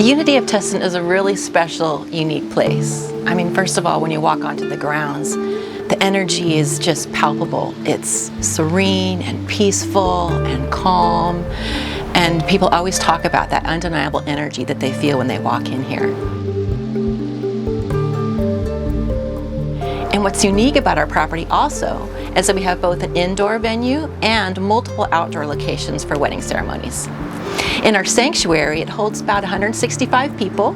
Unity of Tustin is a really special, unique place. I mean, first of all, when you walk onto the grounds, the energy is just palpable. It's serene and peaceful and calm, and people always talk about that undeniable energy that they feel when they walk in here. And what's unique about our property also is that we have both an indoor venue and multiple outdoor locations for wedding ceremonies. In our sanctuary, it holds about 165 people,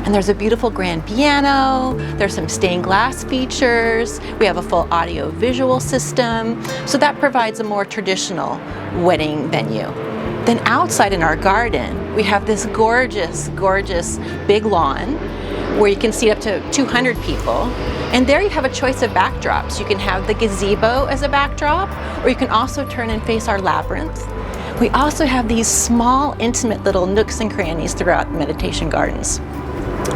and there's a beautiful grand piano, there's some stained glass features, we have a full audio-visual system, so that provides a more traditional wedding venue. Then outside in our garden, we have this gorgeous, gorgeous big lawn where you can seat up to 200 people. And there you have a choice of backdrops. You can have the gazebo as a backdrop, or you can also turn and face our labyrinth. We also have these small, intimate little nooks and crannies throughout meditation gardens.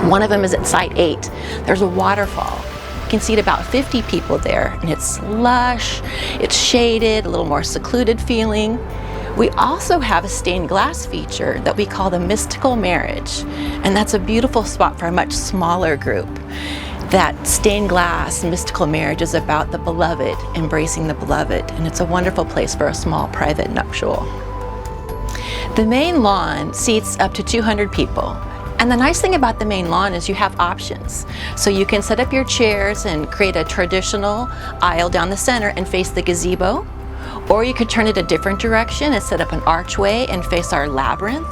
One of them is at Site 8. There's a waterfall. You can seat about 50 people there, and it's lush, it's shaded, a little more secluded feeling. We also have a stained glass feature that we call the mystical marriage, and that's a beautiful spot for a much smaller group. That stained glass mystical marriage is about the beloved, embracing the beloved, and it's a wonderful place for a small private nuptial. The main lawn seats up to 200 people. And the nice thing about the main lawn is you have options. So you can set up your chairs and create a traditional aisle down the center and face the gazebo, or you could turn it a different direction and set up an archway and face our labyrinth.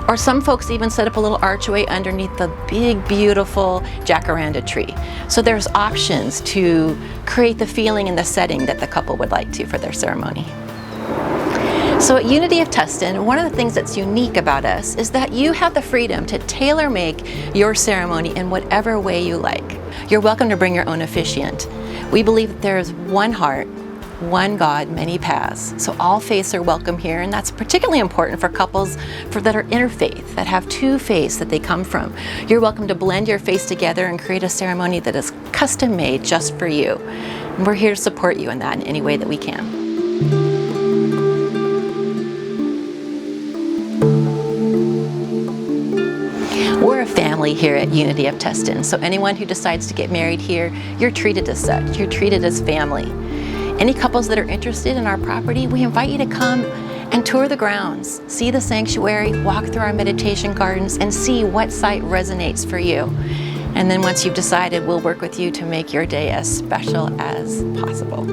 Or some folks even set up a little archway underneath the big, beautiful jacaranda tree. So there's options to create the feeling and the setting that the couple would like to for their ceremony. So at Unity of Tustin, one of the things that's unique about us is that you have the freedom to tailor-make your ceremony in whatever way you like. You're welcome to bring your own officiant. We believe that there is one heart, one God, many paths. So all faiths are welcome here, and that's particularly important for couples that are interfaith, that have two faiths that they come from. You're welcome to blend your faiths together and create a ceremony that is custom made just for you. And we're here to support you in that in any way that we can. We're a family here at Unity of Tustin, so anyone who decides to get married here, you're treated as such. You're treated as family. Any couples that are interested in our property, we invite you to come and tour the grounds, see the sanctuary, walk through our meditation gardens, and see what site resonates for you. And then once you've decided, we'll work with you to make your day as special as possible.